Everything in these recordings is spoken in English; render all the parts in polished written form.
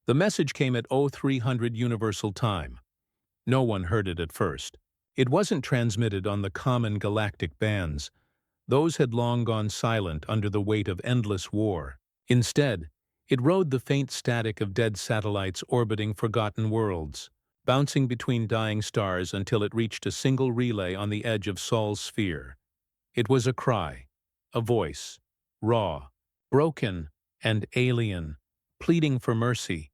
The message came at 0300 Universal Time. No one heard it at first. It wasn't transmitted on the common galactic bands. Those had long gone silent under the weight of endless war. Instead, it rode the faint static of dead satellites orbiting forgotten worlds, bouncing between dying stars until it reached a single relay on the edge of Sol's sphere. It was a cry, a voice, raw, broken, and alien, pleading for mercy.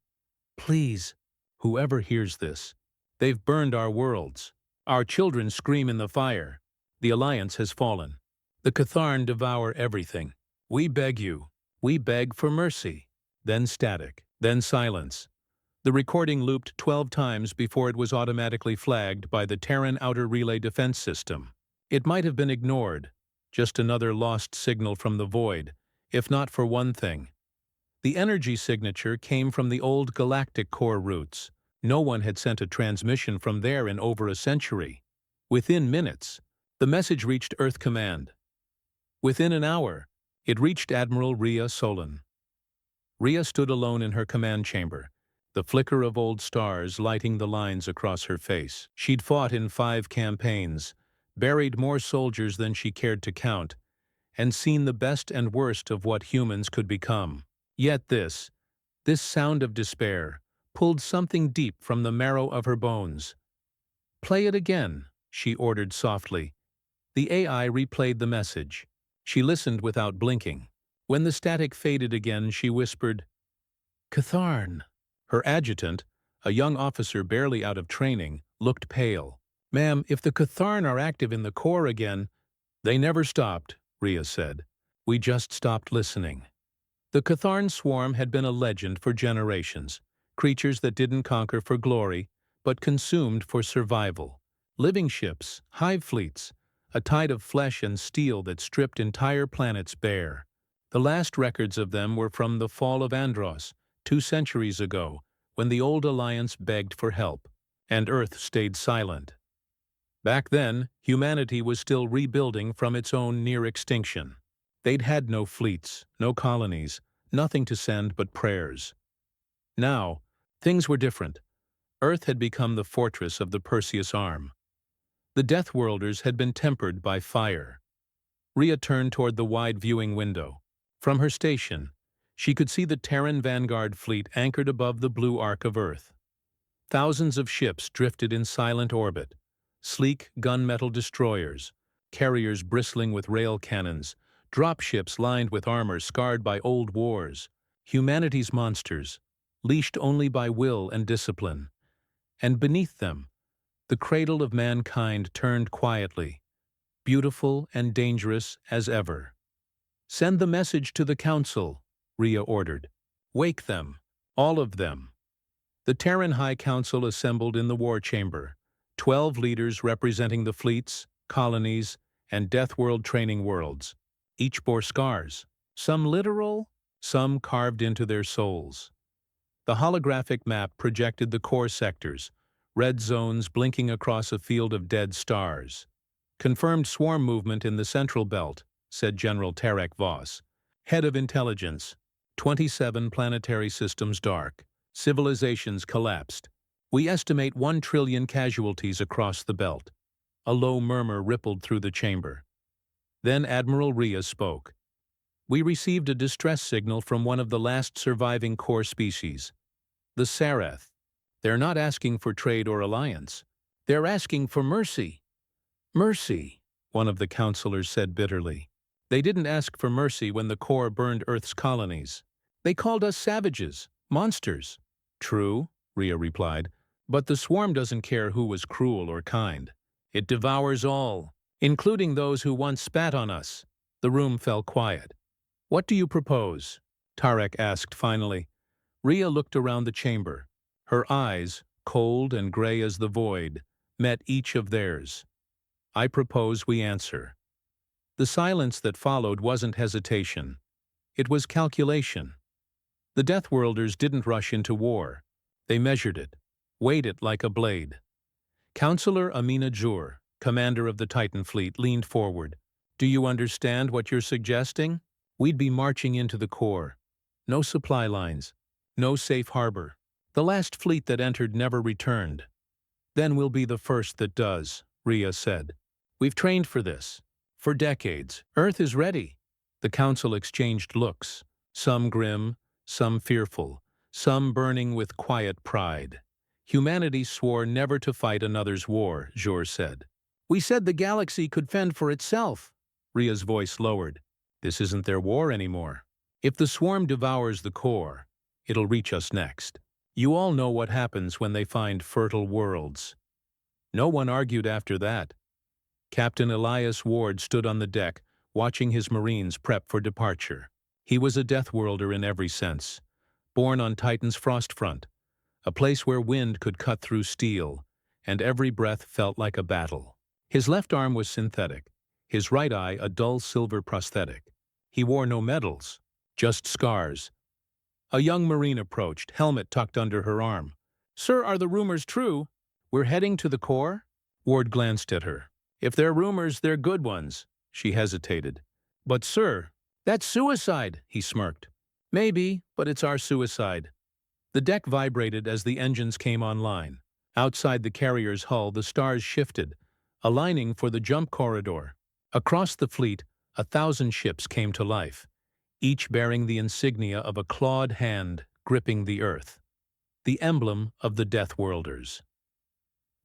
Please, whoever hears this. They've burned our worlds. Our children scream in the fire. The Alliance has fallen. The Catharn devour everything. We beg you. We beg for mercy. Then static. Then silence. The recording looped 12 times before it was automatically flagged by the Terran Outer Relay Defense System. It might have been ignored. Just another lost signal from the void, if not for one thing. The energy signature came from the old galactic core routes. No one had sent a transmission from there in over a century. Within minutes, the message reached Earth Command. Within an hour, it reached Admiral Rhea Solon. Rhea stood alone in her command chamber, the flicker of old stars lighting the lines across her face. She'd fought in 5 campaigns, buried more soldiers than she cared to count, and seen the best and worst of what humans could become. Yet this sound of despair, pulled something deep from the marrow of her bones. "Play it again," she ordered softly. The AI replayed the message. She listened without blinking. When the static faded again, she whispered, "Catharn." Her adjutant, a young officer barely out of training, looked pale. "Ma'am, if the Catharn are active in the core again—" "They never stopped," Rhea said. "We just stopped listening." The Catharn swarm had been a legend for generations, creatures that didn't conquer for glory, but consumed for survival. Living ships, hive fleets, a tide of flesh and steel that stripped entire planets bare. The last records of them were from the fall of Andros, 2 centuries ago, when the old Alliance begged for help, and Earth stayed silent. Back then, humanity was still rebuilding from its own near extinction. They'd had no fleets, no colonies, nothing to send but prayers. Now, things were different. Earth had become the fortress of the Perseus arm. The Deathworlders had been tempered by fire. Rhea turned toward the wide viewing window. From her station, she could see the Terran Vanguard fleet anchored above the blue arc of Earth. Thousands of ships drifted in silent orbit, sleek gunmetal destroyers, carriers bristling with rail cannons, dropships lined with armor scarred by old wars, humanity's monsters, leashed only by will and discipline. And beneath them, the cradle of mankind turned quietly, beautiful and dangerous as ever. "Send the message to the Council," Rhea ordered. "Wake them, all of them." The Terran High Council assembled in the war chamber, 12 leaders representing the fleets, colonies, and Deathworld training worlds. Each bore scars, some literal, some carved into their souls. The holographic map projected the core sectors, red zones blinking across a field of dead stars. "Confirmed swarm movement in the Central Belt," said General Tarek Voss, head of intelligence. 27 planetary systems dark. Civilizations collapsed. "We estimate 1 trillion casualties across the belt." A low murmur rippled through the chamber. Then Admiral Rhea spoke. "We received a distress signal from one of the last surviving core species, the Sareth. They're not asking for trade or alliance. They're asking for mercy." "Mercy," one of the counselors said bitterly. "They didn't ask for mercy when the core burned Earth's colonies. They called us savages, monsters." "True," Rhea replied, "but the swarm doesn't care who was cruel or kind. It devours all, including those who once spat on us." The room fell quiet. "What do you propose?" Tarek asked finally. Rhea looked around the chamber. Her eyes, cold and gray as the void, met each of theirs. "I propose we answer." The silence that followed wasn't hesitation. It was calculation. The Deathworlders didn't rush into war. They measured it, weighed it like a blade. Counselor Amina Jur, commander of the Titan fleet, leaned forward. "Do you understand what you're suggesting? We'd be marching into the core. No supply lines, no safe harbor, The last fleet that entered never returned. Then we'll be the first that does, Rhea said. We've trained for this. For decades. Earth is ready. The council exchanged looks, some grim, some fearful, some burning with quiet pride. Humanity swore never to fight another's war, Jor said. We said the galaxy could fend for itself. Rhea's voice lowered. This isn't their war anymore. If the swarm devours the core, it'll reach us next. You all know what happens when they find fertile worlds. No one argued after that. Captain Elias Ward stood on the deck, watching his Marines prep for departure. He was a Deathworlder in every sense. Born on Titan's frost front, a place where wind could cut through steel, and every breath felt like a battle. His left arm was synthetic, his right eye a dull silver prosthetic. He wore no medals, just scars. A young Marine approached, helmet tucked under her arm. Sir, are the rumors true? We're heading to the core? Ward glanced at her. If they're rumors, they're good ones. She hesitated. But sir, that's suicide, he smirked. Maybe, but it's our suicide. The deck vibrated as the engines came online. Outside the carrier's hull, the stars shifted, aligning for the jump corridor. Across the fleet, 1,000 ships came to life, each bearing the insignia of a clawed hand gripping the earth, the emblem of the Deathworlders.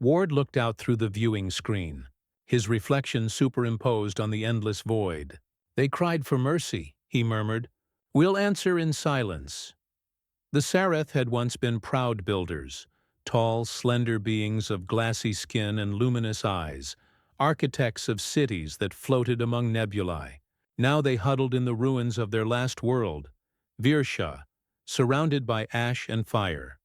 Ward looked out through the viewing screen, his reflection superimposed on the endless void. They cried for mercy, he murmured. We'll answer in silence. The Sareth had once been proud builders, tall, slender beings of glassy skin and luminous eyes, architects of cities that floated among nebulae. Now they huddled in the ruins of their last world, Virsha, surrounded by ash and fire.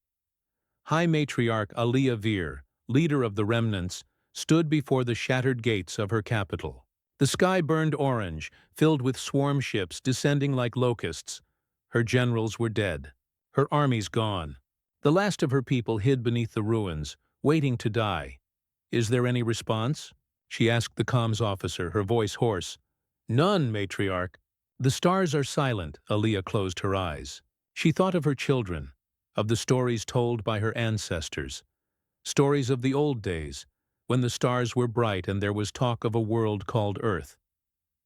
High Matriarch Aliyah Vir, leader of the remnants, stood before the shattered gates of her capital. The sky burned orange, filled with swarm ships descending like locusts. Her generals were dead, her armies gone. The last of her people hid beneath the ruins, waiting to die. Is there any response? She asked the comms officer, her voice hoarse. None, Matriarch. The stars are silent, Aliyah closed her eyes. She thought of her children, of the stories told by her ancestors. Stories of the old days, when the stars were bright and there was talk of a world called Earth.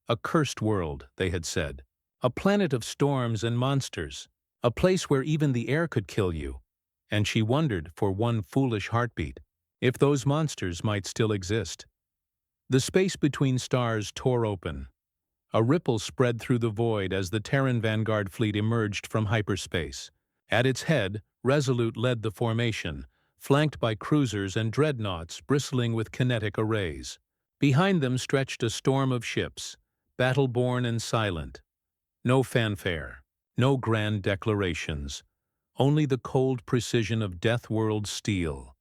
A cursed world, they had said. A planet of storms and monsters. A place where even the air could kill you. And she wondered, for one foolish heartbeat, if those monsters might still exist. The space between stars tore open. A ripple spread through the void as the Terran Vanguard fleet emerged from hyperspace. At its head, Resolute led the formation, flanked by cruisers and dreadnoughts bristling with kinetic arrays. Behind them stretched a storm of ships, battle-born and silent. No fanfare, no grand declarations, only the cold precision of Deathworld steel.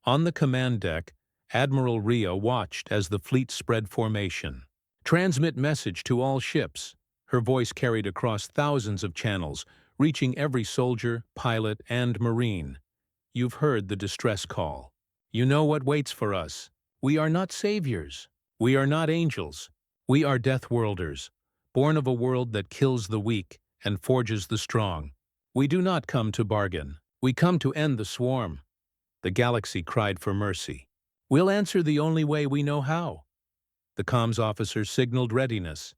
On the command deck, Admiral Rhea watched as the fleet spread formation. Transmit message to all ships. Her voice carried across thousands of channels, reaching every soldier, pilot, and Marine. You've heard the distress call. You know what waits for us. We are not saviors. We are not angels. We are Deathworlders, born of a world that kills the weak and forges the strong. We do not come to bargain. We come to end the swarm. The galaxy cried for mercy. We'll answer the only way we know how. The comms officer signaled readiness.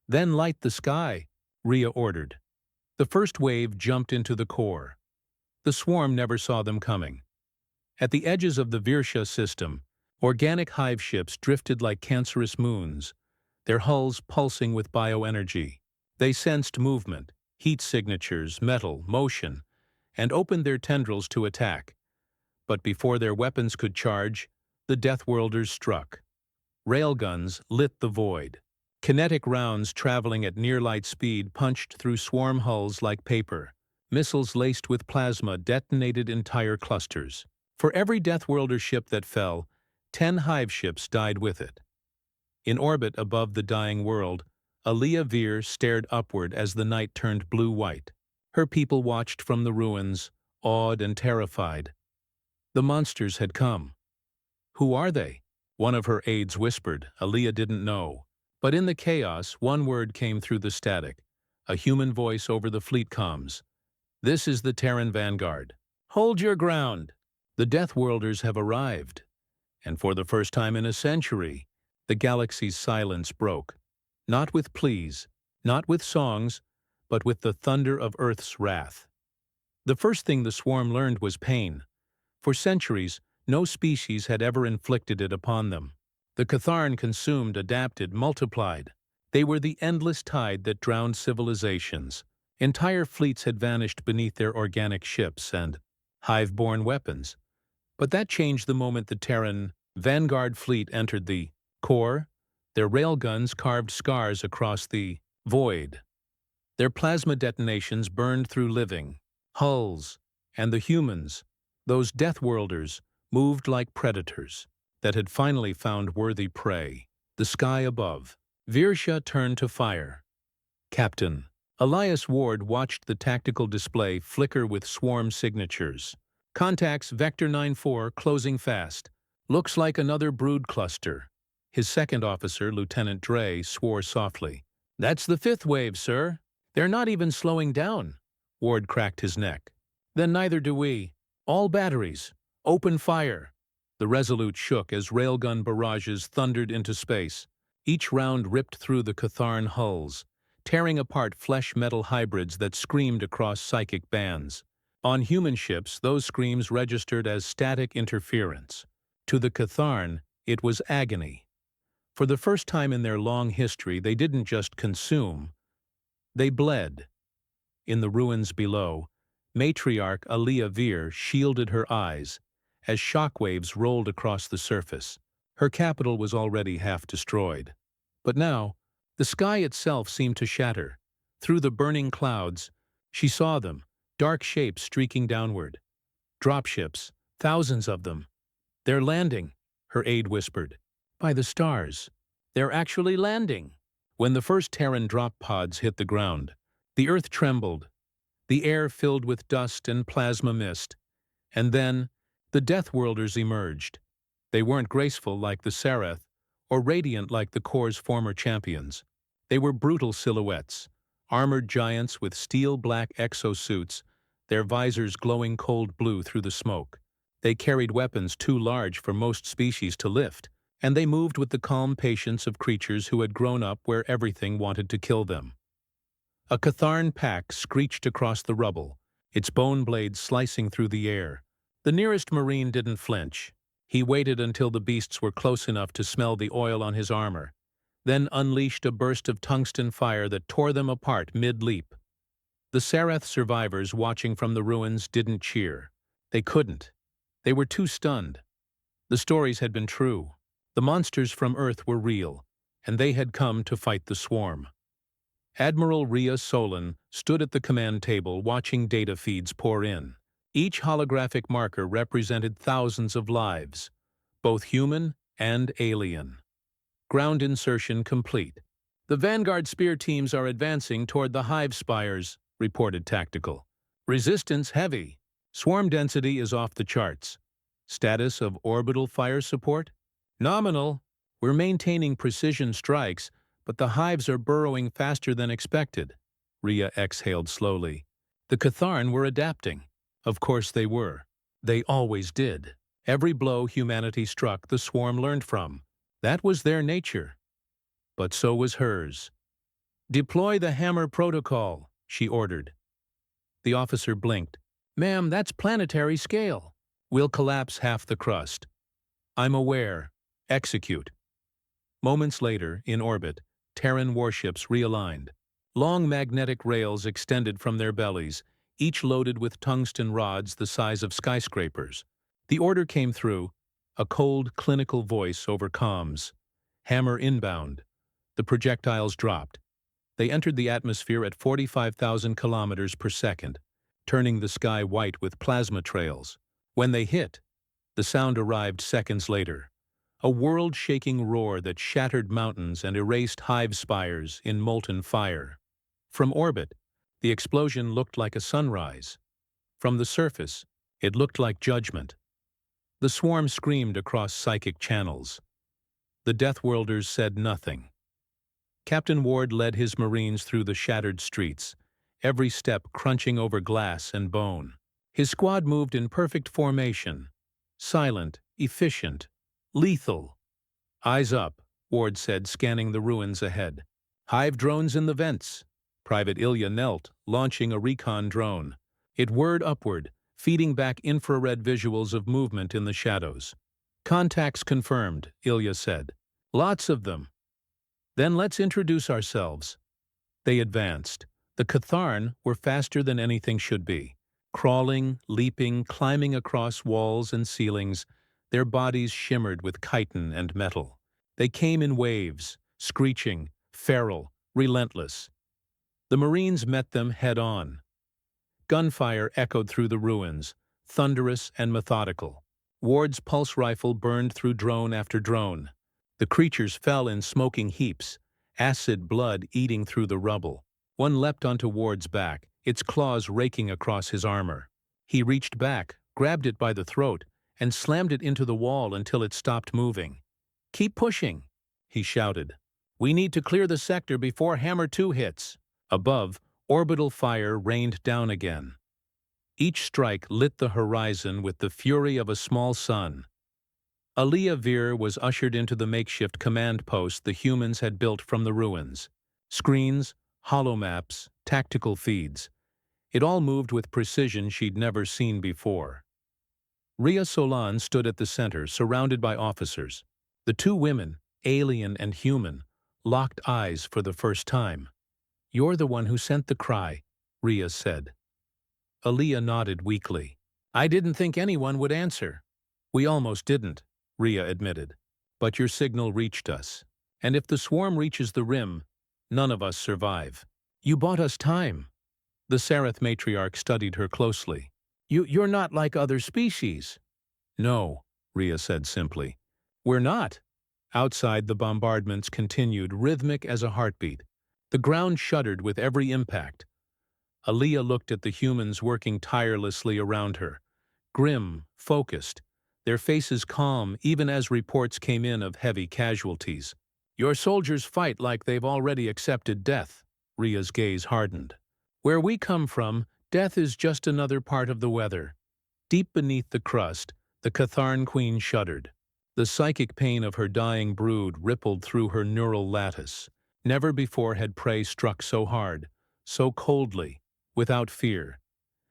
Then light the sky, Rhea ordered. The first wave jumped into the core. The swarm never saw them coming. At the edges of the Virsha system, organic hive ships drifted like cancerous moons, their hulls pulsing with bioenergy. They sensed movement, heat signatures, metal, motion, and opened their tendrils to attack. But before their weapons could charge, the Deathworlders struck. Railguns lit the void. Kinetic rounds traveling at near-light speed punched through swarm hulls like paper. Missiles laced with plasma detonated entire clusters. For every Deathworlder ship that fell, 10 hive ships died with it. In orbit above the dying world, Aliyah Vir stared upward as the night turned blue-white. Her people watched from the ruins, awed and terrified. The monsters had come. Who are they? One of her aides whispered. Aliyah didn't know. But in the chaos, one word came through the static, a human voice over the fleet comms. This is the Terran Vanguard. Hold your ground. The Deathworlders have arrived, and for the first time in a century, the galaxy's silence broke. Not with pleas, not with songs, but with the thunder of Earth's wrath. The first thing the swarm learned was pain. For centuries, no species had ever inflicted it upon them. The Catharn consumed, adapted, multiplied. They were the endless tide that drowned civilizations. Entire fleets had vanished beneath their organic ships and hive-borne weapons. But that changed the moment the Terran Vanguard fleet entered the core. Their railguns carved scars across the void. Their plasma detonations burned through living hulls, and the humans, those Deathworlders, moved like predators that had finally found worthy prey. The sky above. Virsha turned to fire. Captain Elias Ward watched the tactical display flicker with swarm signatures. Contacts Vector 9-4 closing fast. Looks like another brood cluster. His second officer, Lieutenant Dre, swore softly. That's the fifth wave, sir. They're not even slowing down. Ward cracked his neck. Then neither do we. All batteries. Open fire. The Resolute shook as railgun barrages thundered into space. Each round ripped through the Catharn hulls, tearing apart flesh-metal hybrids that screamed across psychic bands. On human ships, those screams registered as static interference. To the Catharn, it was agony. For the first time in their long history, they didn't just consume, they bled. In the ruins below, matriarch Aliyah Veer shielded her eyes as shockwaves rolled across the surface. Her capital was already half destroyed. But now, the sky itself seemed to shatter. Through the burning clouds, she saw them, dark shapes streaking downward. Dropships, thousands of them. They're landing, her aide whispered. By the stars. They're actually landing. When the first Terran drop pods hit the ground, the earth trembled. The air filled with dust and plasma mist. And then, the Deathworlders emerged. They weren't graceful like the Seraph, or radiant like the Core's former champions. They were brutal silhouettes, armored giants with steel-black exosuits, their visors glowing cold blue through the smoke. They carried weapons too large for most species to lift, and they moved with the calm patience of creatures who had grown up where everything wanted to kill them. A Catharn pack screeched across the rubble, its bone blades slicing through the air. The nearest Marine didn't flinch. He waited until the beasts were close enough to smell the oil on his armor, then unleashed a burst of tungsten fire that tore them apart mid-leap. The Sarath survivors watching from the ruins didn't cheer. They couldn't. They were too stunned. The stories had been true. The monsters from Earth were real, and they had come to fight the swarm. Admiral Rhea Solon stood at the command table watching data feeds pour in. Each holographic marker represented thousands of lives, both human and alien. Ground insertion complete. The Vanguard spear teams are advancing toward the hive spires, reported Tactical. Resistance heavy. Swarm density is off the charts. Status of orbital fire support? Nominal. We're maintaining precision strikes, but the hives are burrowing faster than expected. Rhea exhaled slowly. The Catharn were adapting. Of course they were. They always did. Every blow humanity struck, the swarm learned from. That was their nature. But so was hers. Deploy the hammer protocol, she ordered. The officer blinked. Ma'am, that's planetary scale. We'll collapse half the crust. I'm aware. Execute. Moments later, in orbit, Terran warships realigned. Long magnetic rails extended from their bellies, each loaded with tungsten rods the size of skyscrapers. The order came through, a cold, clinical voice over comms. Hammer inbound. The projectiles dropped. They entered the atmosphere at 45,000 kilometers per second, turning the sky white with plasma trails. When they hit, the sound arrived seconds later. A world-shaking roar that shattered mountains and erased hive spires in molten fire. From orbit, the explosion looked like a sunrise. From the surface, it looked like judgment. The swarm screamed across psychic channels. The Deathworlders said nothing. Captain Ward led his Marines through the shattered streets, every step crunching over glass and bone. His squad moved in perfect formation. Silent, efficient, lethal. "Eyes up," Ward said, scanning the ruins ahead. "Hive drones in the vents." Private Ilya knelt, launching a recon drone. It whirred upward, feeding back infrared visuals of movement in the shadows. "Contacts confirmed," Ilya said. "Lots of them." "Then let's introduce ourselves." They advanced. The Catharn were faster than anything should be. Crawling, leaping, climbing across walls and ceilings, their bodies shimmered with chitin and metal. They came in waves, screeching, feral, relentless. The Marines met them head-on. Gunfire echoed through the ruins, thunderous and methodical. Ward's pulse rifle burned through drone after drone. The creatures fell in smoking heaps, acid blood eating through the rubble. One leapt onto Ward's back, its claws raking across his armor. He reached back, grabbed it by the throat, and slammed it into the wall until it stopped moving. "Keep pushing," he shouted. "We need to clear the sector before Hammer 2 hits." Above, orbital fire rained down again. Each strike lit the horizon with the fury of a small sun. Aliyah Veer was ushered into the makeshift command post the humans had built from the ruins. Screens, holomaps, tactical feeds. It all moved with precision she'd never seen before. Ria Solan stood at the center, surrounded by officers. The two women, alien and human, locked eyes for the first time. "You're the one who sent the cry," Ria said. Aliyah nodded weakly. "I didn't think anyone would answer." "We almost didn't," Ria admitted. "But your signal reached us. And if the swarm reaches the rim, none of us survive." "You bought us time." The Sarath matriarch studied her closely. You're not like other species." "No," Ria said simply. "We're not." Outside, the bombardments continued, rhythmic as a heartbeat. The ground shuddered with every impact. Aliyah looked at the humans working tirelessly around her. Grim, focused, their faces calm even as reports came in of heavy casualties. "Your soldiers fight like they've already accepted death." Ria's gaze hardened. "Where we come from, death is just another part of the weather." Deep beneath the crust, the Catharn Queen shuddered. The psychic pain of her dying brood rippled through her neural lattice. Never before had prey struck so hard, so coldly, without fear.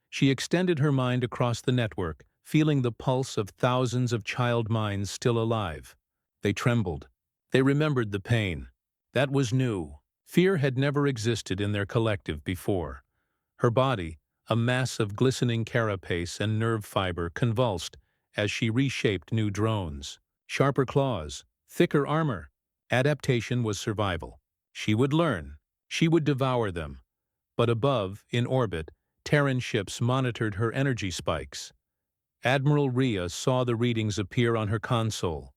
She extended her mind across the network, feeling the pulse of thousands of child minds still alive. They trembled. They remembered the pain. That was new. Fear had never existed in their collective before. Her body, a mass of glistening carapace and nerve fiber, convulsed as she reshaped new drones. Sharper claws, thicker armor. Adaptation was survival. She would learn. She would devour them. But above, in orbit, Terran ships monitored her energy spikes. Admiral Ria saw the readings appear on her console.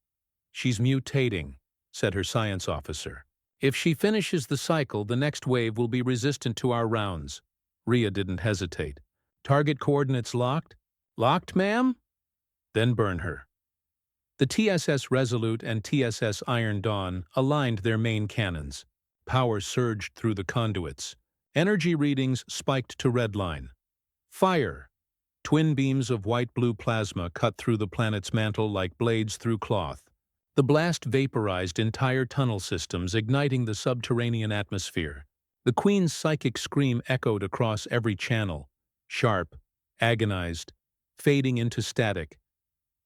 "She's mutating," said her science officer. "If she finishes the cycle, the next wave will be resistant to our rounds." Ria didn't hesitate. "Target coordinates locked?" "Locked, ma'am?" "Then burn her." The TSS Resolute and TSS Iron Dawn aligned their main cannons. Power surged through the conduits. Energy readings spiked to redline. Fire! Twin beams of white-blue plasma cut through the planet's mantle like blades through cloth. The blast vaporized entire tunnel systems, igniting the subterranean atmosphere. The Queen's psychic scream echoed across every channel, sharp, agonized, fading into static,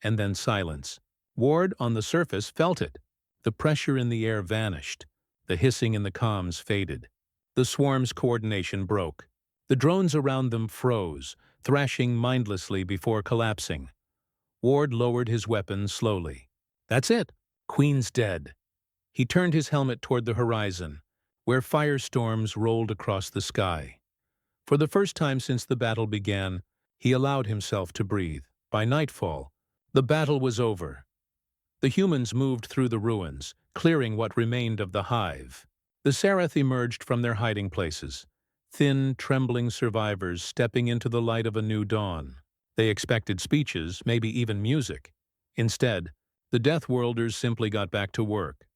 and then silence. Ward, on the surface, felt it. The pressure in the air vanished. The hissing in the comms faded. The swarm's coordination broke. The drones around them froze, thrashing mindlessly before collapsing. Ward lowered his weapon slowly. "That's it. Queen's dead." He turned his helmet toward the horizon, where firestorms rolled across the sky. For the first time since the battle began, he allowed himself to breathe. By nightfall, the battle was over. The humans moved through the ruins, clearing what remained of the hive. The Sarath emerged from their hiding places, thin, trembling survivors stepping into the light of a new dawn. They expected speeches, maybe even music. Instead, the Deathworlders simply got back to work.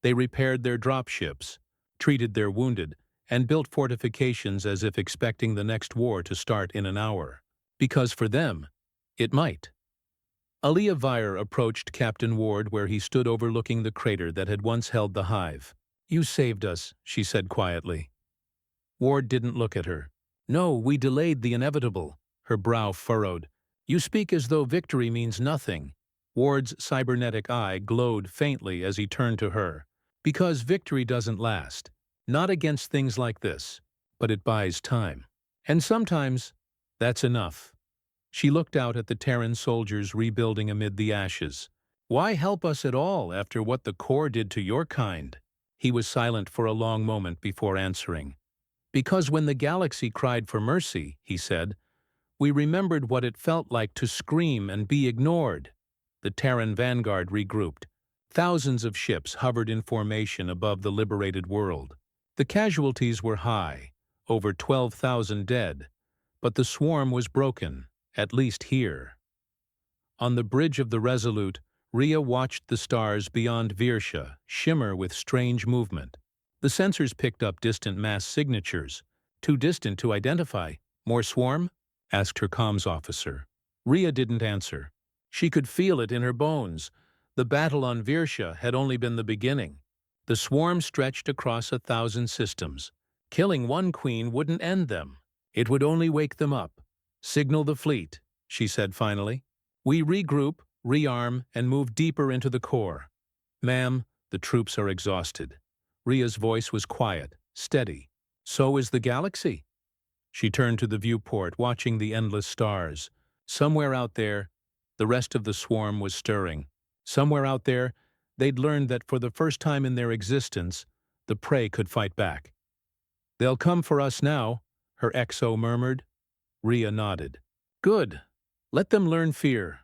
They repaired their dropships, treated their wounded, and built fortifications as if expecting the next war to start in an hour. Because for them, it might. Aliyah Vire approached Captain Ward where he stood overlooking the crater that had once held the hive. "You saved us," she said quietly. Ward didn't look at her. "No, we delayed the inevitable." Her brow furrowed. "You speak as though victory means nothing." Ward's cybernetic eye glowed faintly as he turned to her. "Because victory doesn't last. Not against things like this. But it buys time. And sometimes, that's enough." She looked out at the Terran soldiers rebuilding amid the ashes. "Why help us at all after what the Corps did to your kind?" He was silent for a long moment before answering. "Because when the galaxy cried for mercy," he said, "we remembered what it felt like to scream and be ignored." The Terran vanguard regrouped. Thousands of ships hovered in formation above the liberated world. The casualties were high, over 12,000 dead, but the swarm was broken, at least here. On the bridge of the Resolute, Rhea watched the stars beyond Virsha shimmer with strange movement. The sensors picked up distant mass signatures. "Too distant to identify. More swarm?" asked her comms officer. Rhea didn't answer. She could feel it in her bones. The battle on Virsha had only been the beginning. The swarm stretched across 1,000 systems. Killing one queen wouldn't end them. It would only wake them up. "Signal the fleet," she said finally. "We regroup, rearm, and move deeper into the core." "Ma'am, the troops are exhausted." Rhea's voice was quiet, steady. "So is the galaxy." She turned to the viewport, watching the endless stars. Somewhere out there, the rest of the swarm was stirring. Somewhere out there, they'd learned that for the first time in their existence, the prey could fight back. "They'll come for us now," her XO murmured. Rhea nodded. "Good. Let them learn fear."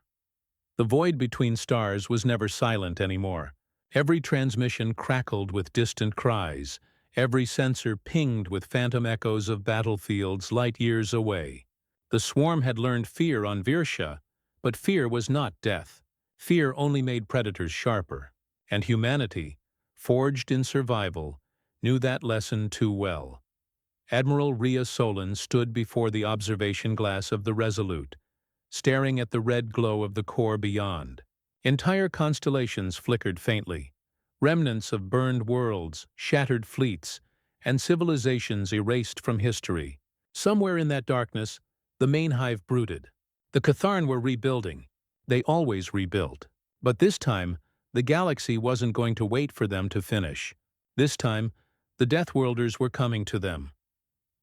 The void between stars was never silent anymore. Every transmission crackled with distant cries. Every sensor pinged with phantom echoes of battlefields light years away. The swarm had learned fear on Virsha, but fear was not death. Fear only made predators sharper. And humanity, forged in survival, knew that lesson too well. Admiral Rhea Solon stood before the observation glass of the Resolute, staring at the red glow of the core beyond. Entire constellations flickered faintly, remnants of burned worlds, shattered fleets, and civilizations erased from history. Somewhere in that darkness, the main hive brooded. The Catharn were rebuilding. They always rebuilt. But this time, the galaxy wasn't going to wait for them to finish. This time, the Deathworlders were coming to them.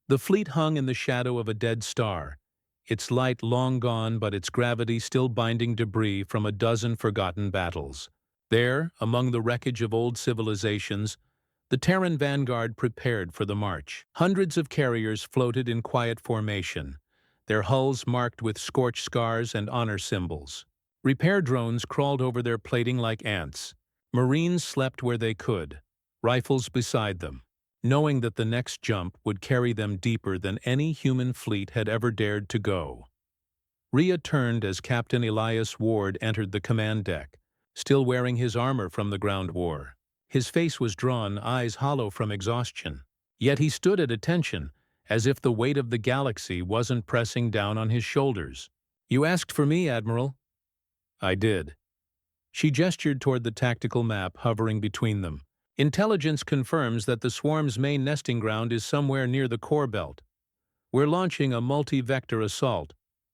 The fleet hung in the shadow of a dead star, its light long gone but its gravity still binding debris from a dozen forgotten battles. There, among the wreckage of old civilizations, the Terran vanguard prepared for the march. Hundreds of carriers floated in quiet formation, their hulls marked with scorch scars and honor symbols. Repair drones crawled over their plating like ants. Marines slept where they could, rifles beside them, knowing that the next jump would carry them deeper than any human fleet had ever dared to go. Rhea turned as Captain Elias Ward entered the command deck, still wearing his armor from the ground war. His face was drawn, eyes hollow from exhaustion. Yet he stood at attention, as if the weight of the galaxy wasn't pressing down on his shoulders. "You asked for me, Admiral." "I did." She gestured toward the tactical map hovering between them. "Intelligence confirms that the swarm's main nesting ground is somewhere near the core belt. We're launching a multi-vector assault,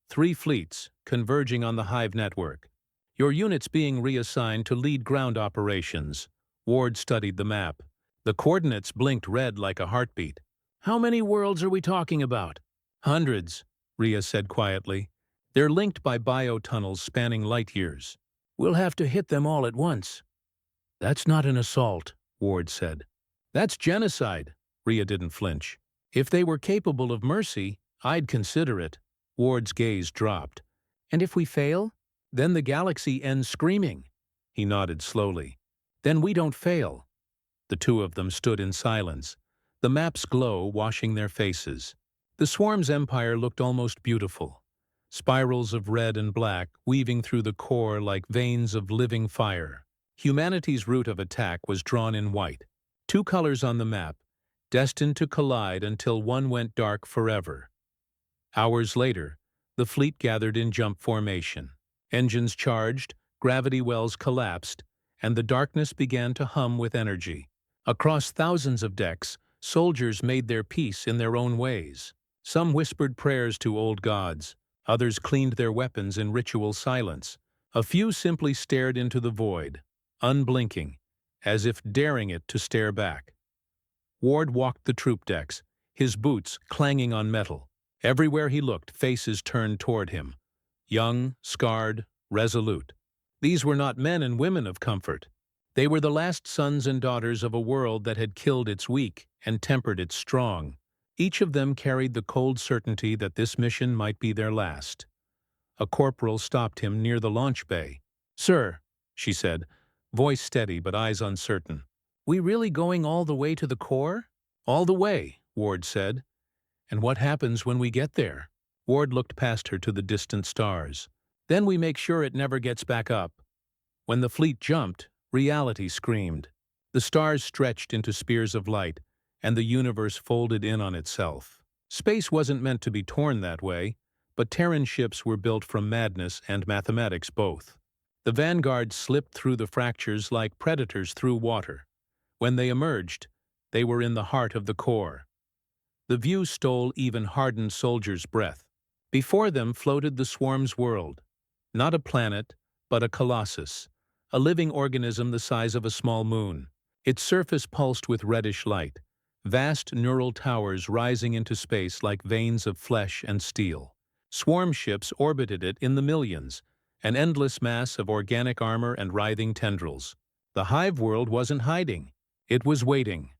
3 fleets converging on the hive network. Your unit's being reassigned to lead ground operations." Ward studied the map. The coordinates blinked red like a heartbeat. "How many worlds are we talking about?" "Hundreds," Rhea said quietly. "They're linked by biotunnels spanning light years. We'll have to hit them all at once." "That's not an assault," Ward said. "That's genocide." Rhea didn't flinch. "If they were capable of mercy, I'd consider it." Ward's gaze dropped. "And if we fail? Then the galaxy ends screaming." He nodded slowly. "Then we don't fail." The two of them stood in silence, the map's glow washing their faces. The swarm's empire looked almost beautiful. Spirals of red and black weaving through the core like veins of living fire. Humanity's route of attack was drawn in white. 2 colors on the map, destined to collide until one went dark forever. Hours later, The fleet gathered in jump formation. Engines charged, gravity wells collapsed, and the darkness began to hum with energy. Across thousands of decks, soldiers made their peace in their own ways. Some whispered prayers to old gods, others cleaned their weapons in ritual silence. A few simply stared into the void, unblinking, as if daring it to stare back. Ward walked the troop decks, his boots clanging on metal. Everywhere he looked, faces turned toward him. Young, scarred, resolute. These were not men and women of comfort. They were the last sons and daughters of a world that had killed its weak and tempered its strong. Each of them carried the cold certainty that this mission might be their last. A corporal stopped him near the launch bay. "Sir," she said, voice steady but eyes uncertain. "We really going all the way to the core?" "All the way," Ward said. "And what happens when we get there?" Ward looked past her to the distant stars. "Then we make sure it never gets back up." When the fleet jumped, reality screamed. The stars stretched into spears of light, and the universe folded in on itself. Space wasn't meant to be torn that way, but Terran ships were built from madness and mathematics both. The vanguard slipped through the fractures like predators through water. When they emerged, they were in the heart of the core. The view stole even hardened soldiers' breath. Before them floated the swarm's world. Not a planet, but a colossus, a living organism the size of a small moon. Its surface pulsed with reddish light, vast neural towers rising into space like veins of flesh and steel. Swarm ships orbited it in the millions, an endless mass of organic armor and writhing tendrils. The hive world wasn't hiding. It was waiting.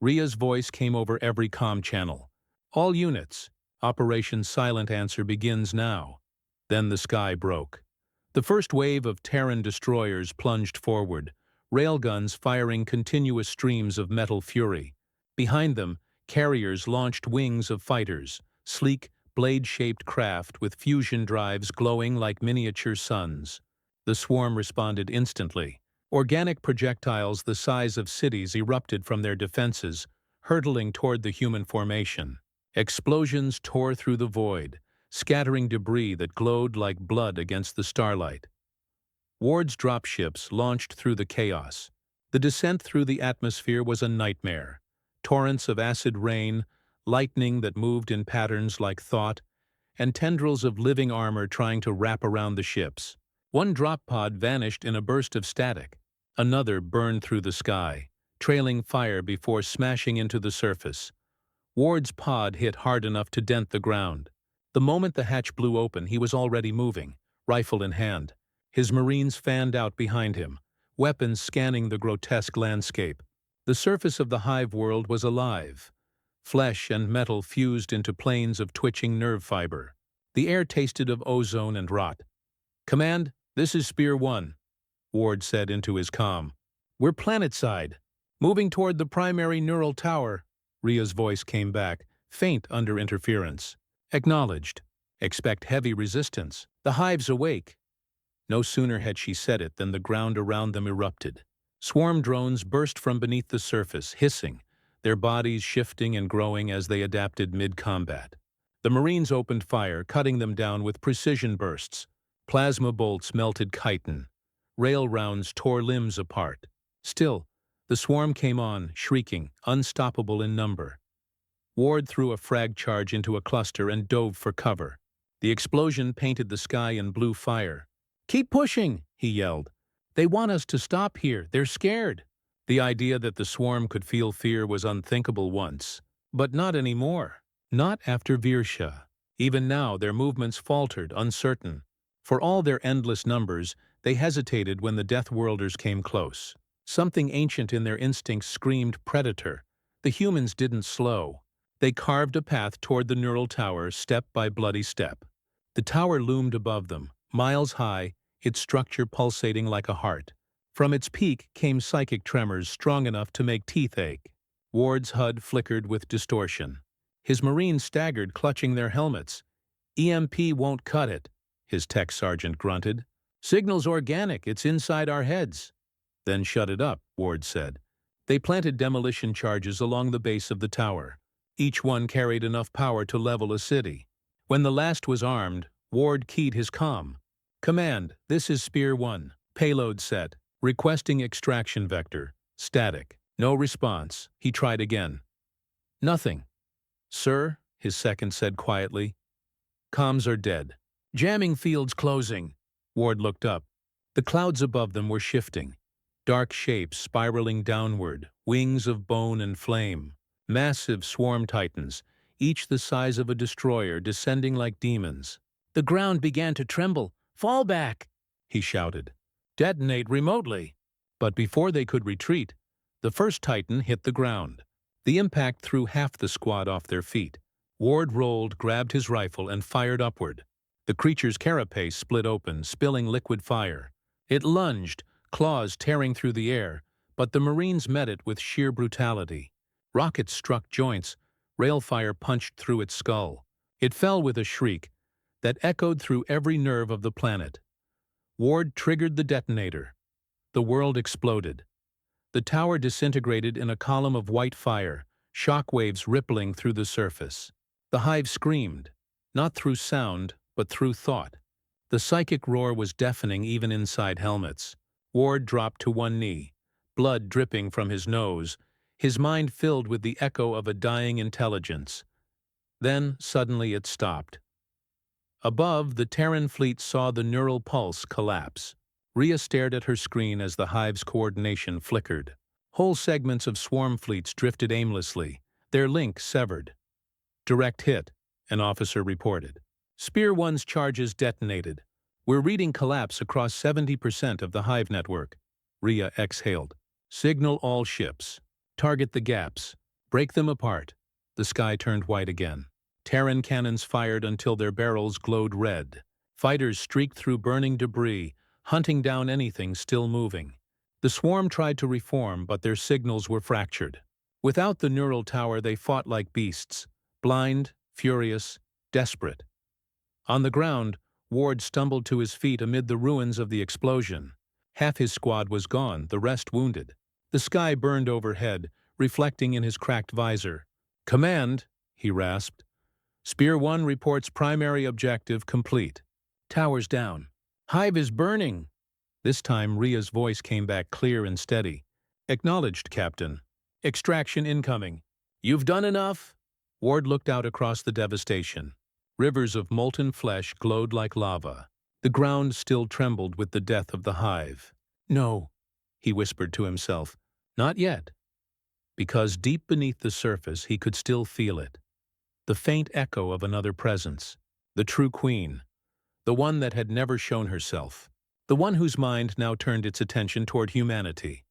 Ria's voice came over every comm channel. "All units, Operation Silent Answer begins now." Then the sky broke. The first wave of Terran destroyers plunged forward, railguns firing continuous streams of metal fury. Behind them, carriers launched wings of fighters, sleek, blade-shaped craft with fusion drives glowing like miniature suns. The swarm responded instantly. Organic projectiles the size of cities erupted from their defenses, hurtling toward the human formation. Explosions tore through the void, scattering debris that glowed like blood against the starlight. Ward's dropships launched through the chaos. The descent through the atmosphere was a nightmare. Torrents of acid rain, lightning that moved in patterns like thought, and tendrils of living armor trying to wrap around the ships. One drop pod vanished in a burst of static. Another burned through the sky, trailing fire before smashing into the surface. Ward's pod hit hard enough to dent the ground. The moment the hatch blew open, he was already moving, rifle in hand. His Marines fanned out behind him, weapons scanning the grotesque landscape. The surface of the hive world was alive. Flesh and metal fused into planes of twitching nerve fiber. The air tasted of ozone and rot. "Command, this is Spear 1, Ward said into his comm. "We're planetside, moving toward the primary neural tower." Ria's voice came back, faint under interference. "Acknowledged. Expect heavy resistance. The hive's awake." No sooner had she said it than the ground around them erupted. Swarm drones burst from beneath the surface, hissing, their bodies shifting and growing as they adapted mid-combat. The Marines opened fire, cutting them down with precision bursts. Plasma bolts melted chitin. Rail rounds tore limbs apart. Still, the swarm came on, shrieking, unstoppable in number. Ward threw a frag charge into a cluster and dove for cover. The explosion painted the sky in blue fire. "Keep pushing," he yelled. "They want us to stop here. They're scared." The idea that the swarm could feel fear was unthinkable once. But not anymore. Not after Virsha. Even now, their movements faltered, uncertain. For all their endless numbers, they hesitated when the Deathworlders came close. Something ancient in their instincts screamed predator. The humans didn't slow. They carved a path toward the neural tower, step by bloody step. The tower loomed above them, miles high, its structure pulsating like a heart. From its peak came psychic tremors strong enough to make teeth ache. Ward's HUD flickered with distortion. His Marines staggered, clutching their helmets. "EMP won't cut it," his tech sergeant grunted. "Signal's organic, it's inside our heads." "Then shut it up," Ward said. They planted demolition charges along the base of the tower. Each one carried enough power to level a city. When the last was armed, Ward keyed his comm. Command, this is Spear 1. Payload set. Requesting extraction vector. Static. No response. He tried again. Nothing. Sir, his second said quietly. Comms are dead. Jamming fields closing. Ward looked up. The clouds above them were shifting. Dark shapes spiraling downward, wings of bone and flame. Massive swarm titans, each the size of a destroyer, descending like demons. The ground began to tremble. Fall back, he shouted. Detonate remotely. But before they could retreat, the first titan hit the ground. The impact threw half the squad off their feet. Ward rolled, grabbed his rifle, and fired upward. The creature's carapace split open, spilling liquid fire. It lunged, claws tearing through the air, but the Marines met it with sheer brutality. Rockets struck joints, railfire punched through its skull. It fell with a shriek that echoed through every nerve of the planet. Ward triggered the detonator. The world exploded. The tower disintegrated in a column of white fire, shockwaves rippling through the surface. The hive screamed, not through sound, but through thought. The psychic roar was deafening even inside helmets. Ward dropped to one knee, blood dripping from his nose, his mind filled with the echo of a dying intelligence. Then, suddenly, it stopped. Above, the Terran fleet saw the neural pulse collapse. Rhea stared at her screen as the hive's coordination flickered. Whole segments of swarm fleets drifted aimlessly, their link severed. Direct hit, an officer reported. Spear 1's charges detonated. We're reading collapse across 70% of the hive network. Rhea exhaled. Signal all ships. Target the gaps. Break them apart. The sky turned white again. Terran cannons fired until their barrels glowed red. Fighters streaked through burning debris, hunting down anything still moving. The swarm tried to reform, but their signals were fractured. Without the neural tower, they fought like beasts, blind, furious, desperate. On the ground, Ward stumbled to his feet amid the ruins of the explosion. Half his squad was gone, the rest wounded. The sky burned overhead, reflecting in his cracked visor. Command, he rasped. Spear 1 reports primary objective complete. Towers down. Hive is burning. This time Rhea's voice came back clear and steady. Acknowledged, Captain. Extraction incoming. You've done enough? Ward looked out across the devastation. Rivers of molten flesh glowed like lava. The ground still trembled with the death of the hive. No, he whispered to himself. Not yet. Because deep beneath the surface he could still feel it. The faint echo of another presence. The true queen. The one that had never shown herself. The one whose mind now turned its attention toward humanity.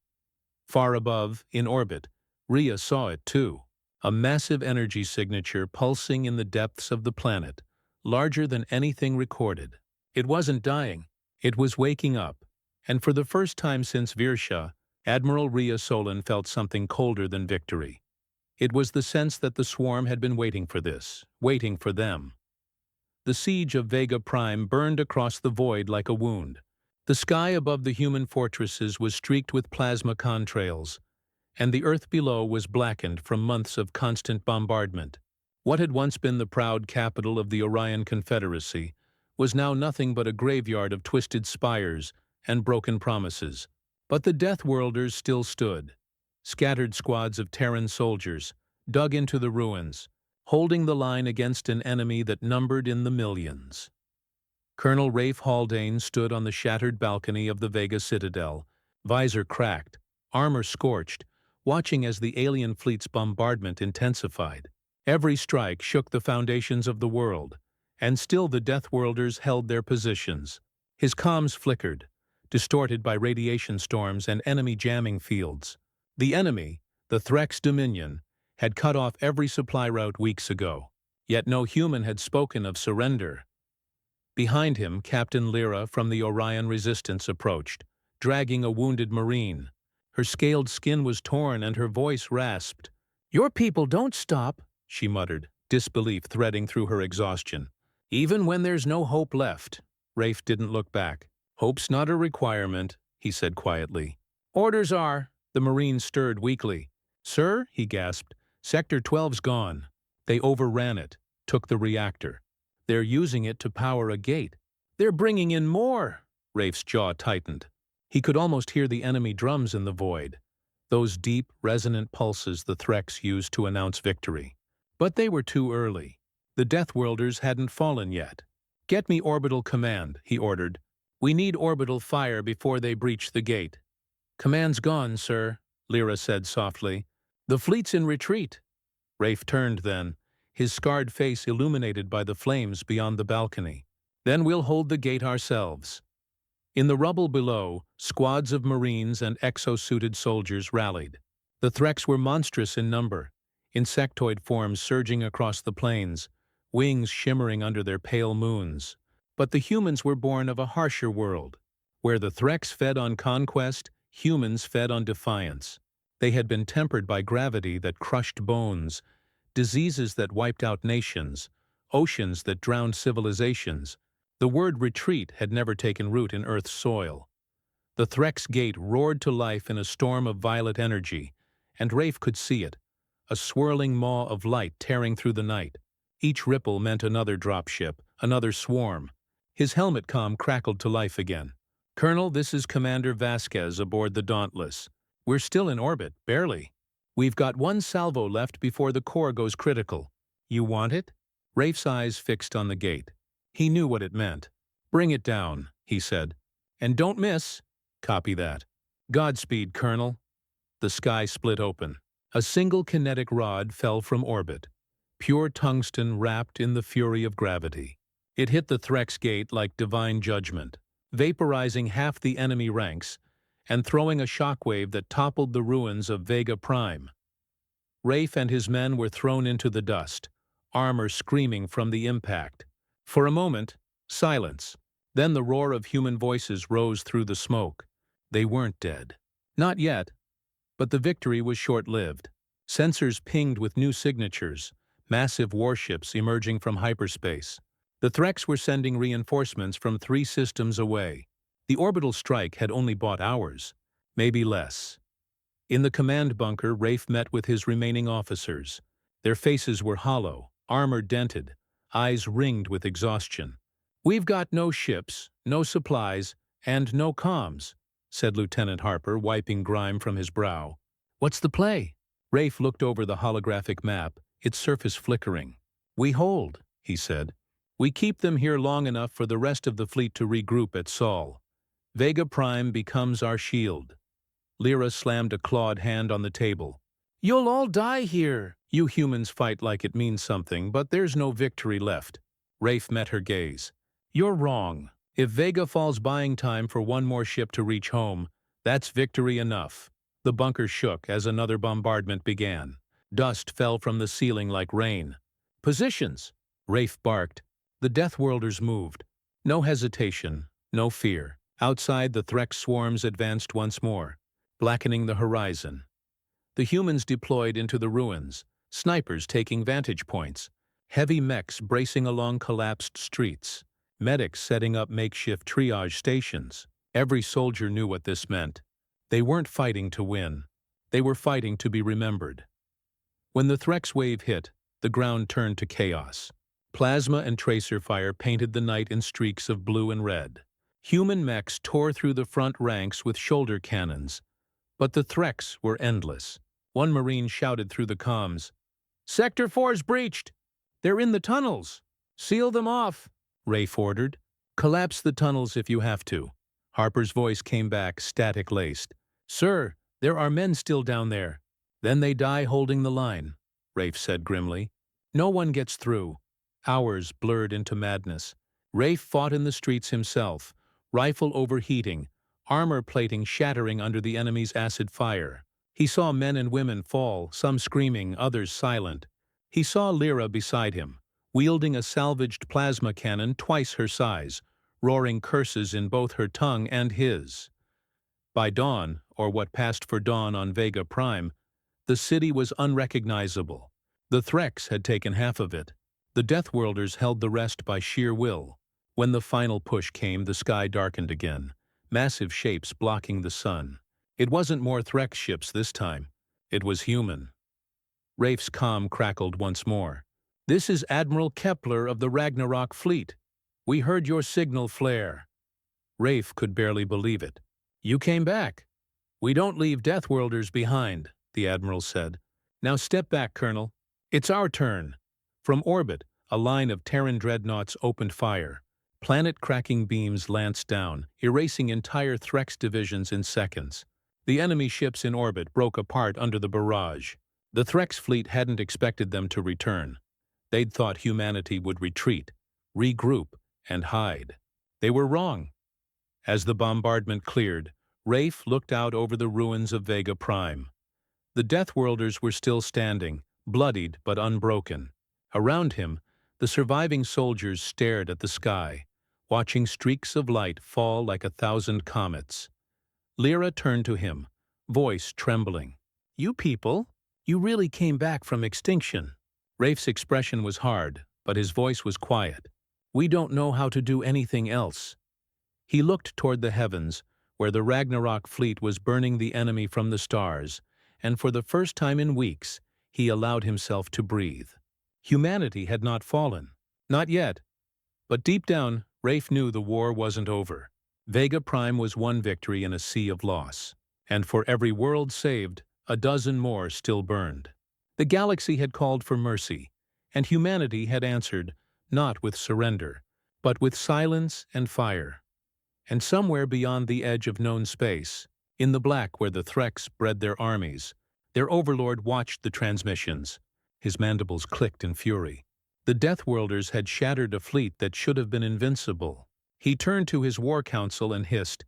Far above, in orbit, Rhea saw it too. A massive energy signature pulsing in the depths of the planet, larger than anything recorded. It wasn't dying. It was waking up. And for the first time since Virsha, Admiral Rhea Solon felt something colder than victory. It was the sense that the swarm had been waiting for this, waiting for them. The siege of Vega Prime burned across the void like a wound. The sky above the human fortresses was streaked with plasma contrails, and the earth below was blackened from months of constant bombardment. What had once been the proud capital of the Orion Confederacy was now nothing but a graveyard of twisted spires and broken promises. But the Deathworlders still stood, scattered squads of Terran soldiers, dug into the ruins, holding the line against an enemy that numbered in the millions. Colonel Rafe Haldane stood on the shattered balcony of the Vega Citadel, visor cracked, armor scorched, watching as the alien fleet's bombardment intensified. Every strike shook the foundations of the world, and still the Deathworlders held their positions. His comms flickered, distorted by radiation storms and enemy jamming fields. The enemy, the Threx Dominion, had cut off every supply route weeks ago, yet no human had spoken of surrender. Behind him, Captain Lyra from the Orion Resistance approached, dragging a wounded Marine. Her scaled skin was torn and her voice rasped. "Your people don't stop," she muttered, disbelief threading through her exhaustion. "Even when there's no hope left." Rafe didn't look back. "Hope's not a requirement," he said quietly. "Orders are." The Marine stirred weakly. "Sir," he gasped, "Sector 12's gone. They overran it, took the reactor." They're using it to power a gate. They're bringing in more! Rafe's jaw tightened. He could almost hear the enemy drums in the void, those deep, resonant pulses the Threx used to announce victory. But they were too early. The Deathworlders hadn't fallen yet. "Get me orbital command," he ordered. "We need orbital fire before they breach the gate." "Command's gone, sir," Lyra said softly. "The fleet's in retreat." Rafe turned then, his scarred face illuminated by the flames beyond the balcony. "Then we'll hold the gate ourselves." In the rubble below, squads of Marines and exosuited soldiers rallied. The Threx were monstrous in number, insectoid forms surging across the plains, wings shimmering under their pale moons. But the humans were born of a harsher world. Where the Threx fed on conquest, humans fed on defiance. They had been tempered by gravity that crushed bones, diseases that wiped out nations, oceans that drowned civilizations. The word retreat had never taken root in Earth's soil. The Threx gate roared to life in a storm of violet energy, and Rafe could see it, a swirling maw of light tearing through the night. Each ripple meant another dropship, another swarm. His helmet comm crackled to life again. "Colonel, this is Commander Vasquez aboard the Dauntless. We're still in orbit, barely. We've got one salvo left before the core goes critical. You want it?" Rafe's eyes fixed on the gate. He knew what it meant. "Bring it down," he said. "And don't miss." "Copy that." "Godspeed, Colonel." The sky split open. A single kinetic rod fell from orbit, pure tungsten wrapped in the fury of gravity. It hit the Threx gate like divine judgment, vaporizing half the enemy ranks and throwing a shockwave that toppled the ruins of Vega Prime. Rafe and his men were thrown into the dust, armor screaming from the impact. For a moment, silence. Then the roar of human voices rose through the smoke. They weren't dead. Not yet. But the victory was short-lived. Sensors pinged with new signatures, massive warships emerging from hyperspace. The Threx were sending reinforcements from 3 systems away. The orbital strike had only bought hours, maybe less. In the command bunker, Rafe met with his remaining officers. Their faces were hollow, armor dented, eyes ringed with exhaustion. "We've got no ships, no supplies, and no comms," said Lieutenant Harper, wiping grime from his brow. "What's the play?" Rafe looked over the holographic map, its surface flickering. "We hold," he said. "We keep them here long enough for the rest of the fleet to regroup at Sol. Vega Prime becomes our shield." Lyra slammed a clawed hand on the table. "You'll all die here. You humans fight like it means something, but there's no victory left." Rafe met her gaze. "You're wrong. If Vega falls buying time for one more ship to reach home, that's victory enough." The bunker shook as another bombardment began. Dust fell from the ceiling like rain. "Positions!" Rafe barked. The Deathworlders moved. No hesitation, no fear. Outside, the Threx swarms advanced once more, blackening the horizon. The humans deployed into the ruins, snipers taking vantage points, heavy mechs bracing along collapsed streets, medics setting up makeshift triage stations. Every soldier knew what this meant. They weren't fighting to win. They were fighting to be remembered. When the Threx wave hit, the ground turned to chaos. Plasma and tracer fire painted the night in streaks of blue and red. Human mechs tore through the front ranks with shoulder cannons. But the Threx were endless. One Marine shouted through the comms, "Sector 4's breached! They're in the tunnels! Seal them off!" Rafe ordered. "Collapse the tunnels if you have to." Harper's voice came back, static-laced. "Sir, there are men still down there." "Then they die holding the line," Rafe said grimly. "No one gets through." Hours blurred into madness. Rafe fought in the streets himself, rifle overheating, armor plating shattering under the enemy's acid fire. He saw men and women fall, some screaming, others silent. He saw Lyra beside him, wielding a salvaged plasma cannon twice her size, roaring curses in both her tongue and his. By dawn, or what passed for dawn on Vega Prime, the city was unrecognizable. The Threx had taken half of it. The Deathworlders held the rest by sheer will. When the final push came, the sky darkened again, massive shapes blocking the sun. It wasn't more Threx ships this time. It was human. Rafe's comm crackled once more. "This is Admiral Kepler of the Ragnarok fleet. We heard your signal flare." Rafe could barely believe it. "You came back." "We don't leave Deathworlders behind," the Admiral said. "Now step back, Colonel. It's our turn." From orbit, a line of Terran dreadnoughts opened fire. Planet-cracking beams lanced down, erasing entire Threx divisions in seconds. The enemy ships in orbit broke apart under the barrage. The Threx fleet hadn't expected them to return. They'd thought humanity would retreat, regroup, and hide. They were wrong. As the bombardment cleared, Rafe looked out over the ruins of Vega Prime. The Deathworlders were still standing, bloodied but unbroken. Around him, the surviving soldiers stared at the sky, watching streaks of light fall like 1,000 comets. Lyra turned to him, voice trembling. "You people, you really came back from extinction." Rafe's expression was hard, but his voice was quiet. "We don't know how to do anything else." He looked toward the heavens, where the Ragnarok fleet was burning the enemy from the stars, and for the first time in weeks, he allowed himself to breathe. Humanity had not fallen. Not yet. But deep down, Rafe knew the war wasn't over. Vega Prime was one victory in a sea of loss. And for every world saved, a dozen more still burned. The galaxy had called for mercy, and humanity had answered, not with surrender, but with silence and fire. And somewhere beyond the edge of known space, in the black where the Threx bred their armies, their overlord watched the transmissions. His mandibles clicked in fury. The Deathworlders had shattered a fleet that should have been invincible. He turned to his war council and hissed,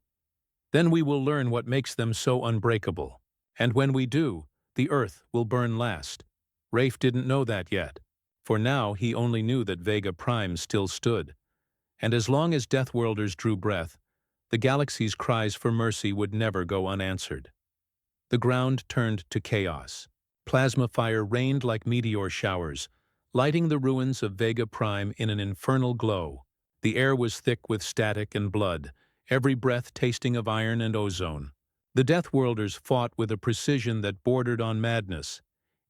"Then we will learn what makes them so unbreakable. And when we do, the Earth will burn last." Rafe didn't know that yet, for now he only knew that Vega Prime still stood. And as long as Deathworlders drew breath, the galaxy's cries for mercy would never go unanswered. The ground turned to chaos. Plasma fire rained like meteor showers, lighting the ruins of Vega Prime in an infernal glow. The air was thick with static and blood, every breath tasting of iron and ozone. The Deathworlders fought with a precision that bordered on madness.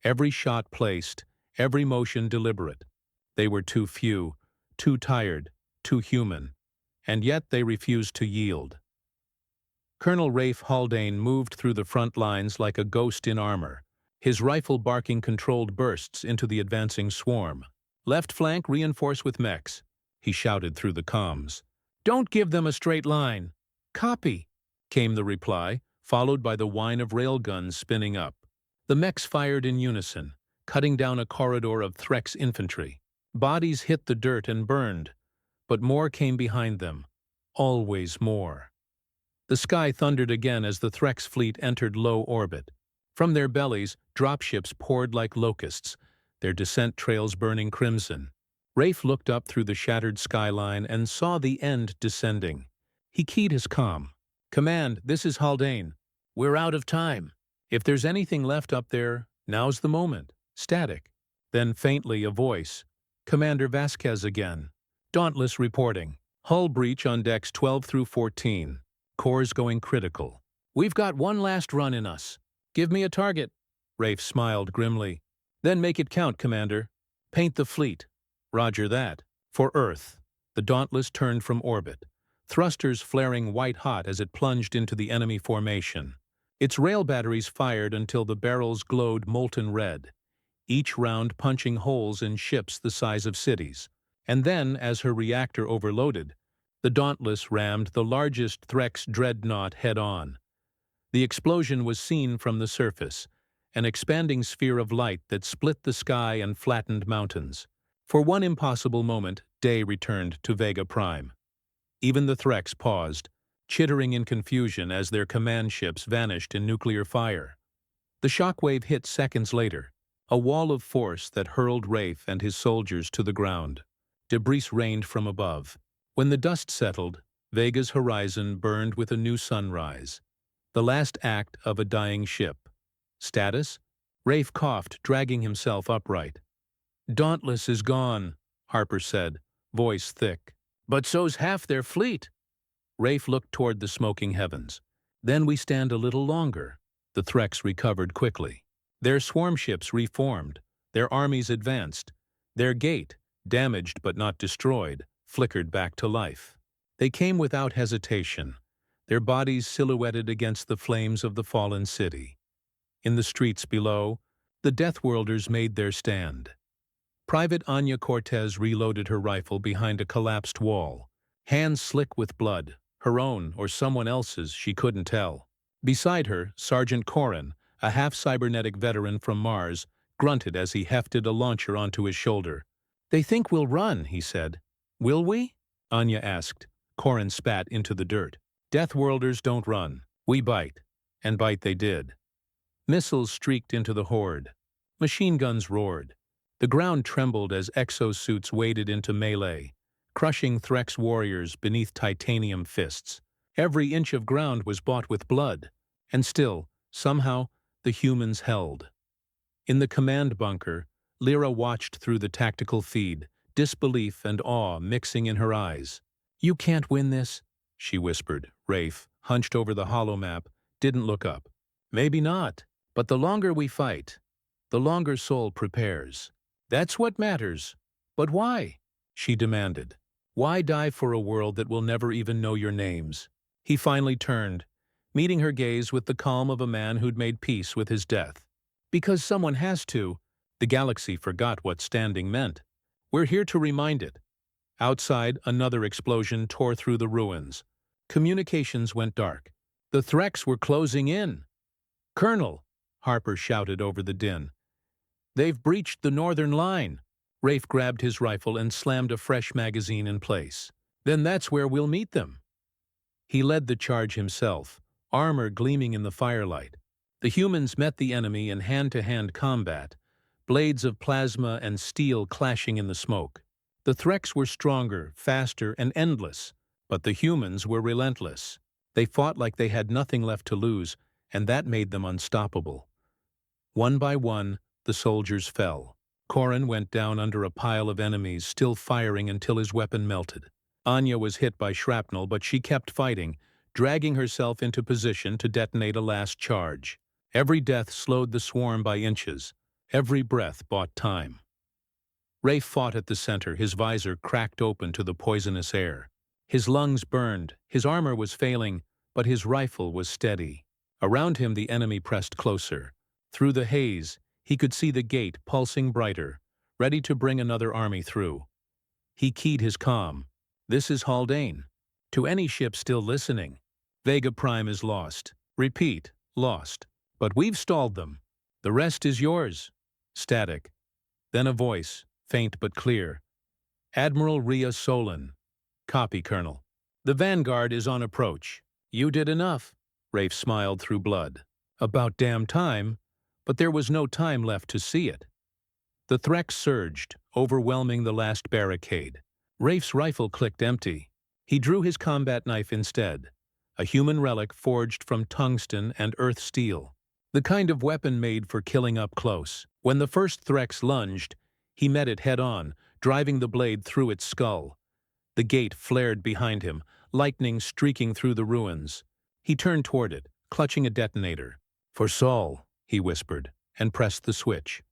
Every shot placed, every motion deliberate. They were too few, too tired, too human. And yet they refused to yield. Colonel Rafe Haldane moved through the front lines like a ghost in armor, his rifle barking controlled bursts into the advancing swarm. "Left flank reinforce with mechs," he shouted through the comms. "Don't give them a straight line." "Copy," came the reply, followed by the whine of railguns spinning up. The mechs fired in unison, cutting down a corridor of Threx infantry. Bodies hit the dirt and burned, but more came behind them. Always more. The sky thundered again as the Threx fleet entered low orbit. From their bellies, dropships poured like locusts, their descent trails burning crimson. Rafe looked up through the shattered skyline and saw the end descending. He keyed his comm. "Command, this is Haldane. We're out of time. If there's anything left up there, now's the moment." Static. Then faintly a voice. "Commander Vasquez again. Dauntless reporting. Hull breach on decks 12 through 14. Cores going critical. We've got one last run in us. Give me a target." Rafe smiled grimly. "Then make it count, Commander. Paint the fleet." "Roger that." For Earth. The Dauntless turned from orbit, thrusters flaring white-hot as it plunged into the enemy formation. Its rail batteries fired until the barrels glowed molten red, each round punching holes in ships the size of cities. And then, as her reactor overloaded, the Dauntless rammed the largest Threx dreadnought head-on. The explosion was seen from the surface, an expanding sphere of light that split the sky and flattened mountains. For one impossible moment, day returned to Vega Prime. Even the Threx paused, chittering in confusion as their command ships vanished in nuclear fire. The shockwave hit seconds later, a wall of force that hurled Rafe and his soldiers to the ground. Debris rained from above. When the dust settled, Vega's horizon burned with a new sunrise. The last act of a dying ship. Status? Rafe coughed, dragging himself upright. "Dauntless is gone," Harper said, voice thick. "But so's half their fleet." Rafe looked toward the smoking heavens. "Then we stand a little longer." The Threx recovered quickly. Their swarm ships reformed, their armies advanced, Their gate, damaged but not destroyed, flickered back to life. They came without hesitation, their bodies silhouetted against the flames of the fallen city. In the streets below, the Deathworlders made their stand. Private Anya Cortez reloaded her rifle behind a collapsed wall, hands slick with blood, her own or someone else's, she couldn't tell. Beside her, Sergeant Corrin, a half-cybernetic veteran from Mars, grunted as he hefted a launcher onto his shoulder. "They think we'll run," he said. "Will we?" Anya asked. Corrin spat into the dirt. "Deathworlders don't run. We bite." And bite they did. Missiles streaked into the horde. Machine guns roared. The ground trembled as exosuits waded into melee, crushing Threx warriors beneath titanium fists. Every inch of ground was bought with blood, and still, somehow, the humans held. In the command bunker, Lyra watched through the tactical feed, disbelief and awe mixing in her eyes. "You can't win this," she whispered. Rafe, hunched over the holomap, didn't look up. "Maybe not, but the longer we fight, the longer Sol prepares. That's what matters. But why?" she demanded. "Why die for a world that will never even know your names?" He finally turned, meeting her gaze with the calm of a man who'd made peace with his death. "Because someone has to." The galaxy forgot what standing meant. "We're here to remind it." Outside, another explosion tore through the ruins. Communications went dark. The Threx were closing in. "Colonel," Harper shouted over the din. "They've breached the northern line." Rafe grabbed his rifle and slammed a fresh magazine in place. "Then that's where we'll meet them." He led the charge himself, armor gleaming in the firelight. The humans met the enemy in hand-to-hand combat, blades of plasma and steel clashing in the smoke. The Threx were stronger, faster, and endless, but the humans were relentless. They fought like they had nothing left to lose, and that made them unstoppable. One by one, the soldiers fell. Corrin went down under a pile of enemies, still firing until his weapon melted. Anya was hit by shrapnel, but she kept fighting, dragging herself into position to detonate a last charge. Every death slowed the swarm by inches. Every breath bought time. Rafe fought at the center, his visor cracked open to the poisonous air. His lungs burned, his armor was failing, but his rifle was steady. Around him the enemy pressed closer. Through the haze, he could see the gate pulsing brighter, ready to bring another army through. He keyed his comm. "This is Haldane. To any ship still listening. Vega Prime is lost. Repeat, lost. But we've stalled them. The rest is yours." Static. Then a voice, faint but clear. "Admiral Rhea Solon." "Copy, Colonel." "The Vanguard is on approach." "You did enough." Rafe smiled through blood. "About damn time." But there was no time left to see it. The Threx surged, overwhelming the last barricade. Rafe's rifle clicked empty. He drew his combat knife instead, a human relic forged from tungsten and earth steel, the kind of weapon made for killing up close. When the first Threx lunged, he met it head-on, driving the blade through its skull. The gate flared behind him, lightning streaking through the ruins. He turned toward it, clutching a detonator. "For Sol," he whispered, and pressed the switch.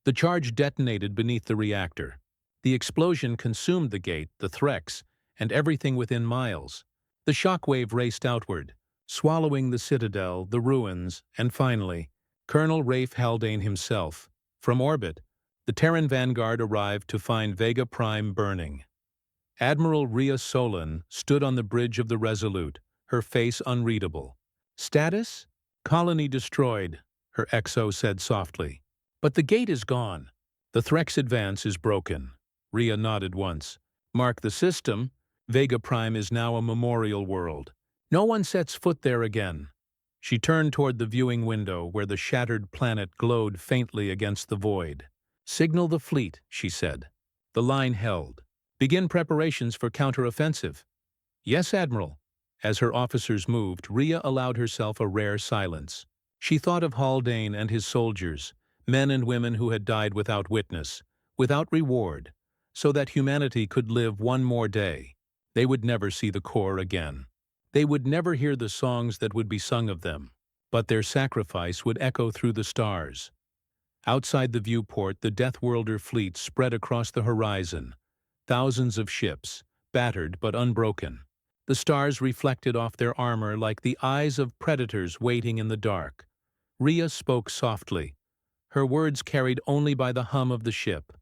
The charge detonated beneath the reactor. The explosion consumed the gate, the Threx, and everything within miles. The shockwave raced outward, swallowing the citadel, the ruins, and finally, Colonel Rafe Haldane himself. From orbit, the Terran Vanguard arrived to find Vega Prime burning. Admiral Rhea Solon stood on the bridge of the Resolute, her face unreadable. "Status? Colony destroyed," her XO said softly. "But the gate is gone. The Threx advance is broken." Rhea nodded once. "Mark the system. Vega Prime is now a memorial world. No one sets foot there again." She turned toward the viewing window where the shattered planet glowed faintly against the void. "Signal the fleet," she said. The line held. "Begin preparations for counteroffensive." "Yes, Admiral." As her officers moved, Rhea allowed herself a rare silence. She thought of Haldane and his soldiers, men and women who had died without witness, without reward, so that humanity could live one more day. They would never see the core again. They would never hear the songs that would be sung of them, but their sacrifice would echo through the stars. Outside the viewport, the Deathworlder fleet spread across the horizon. Thousands of ships, battered but unbroken. The stars reflected off their armor like the eyes of predators waiting in the dark. Rhea spoke softly, her words carried only by the hum of the ship.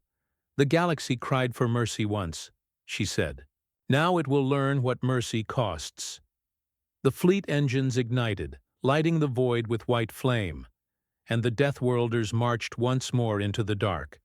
"The galaxy cried for mercy once," she said. "Now it will learn what mercy costs." The fleet engines ignited, lighting the void with white flame, and the Deathworlders marched once more into the dark.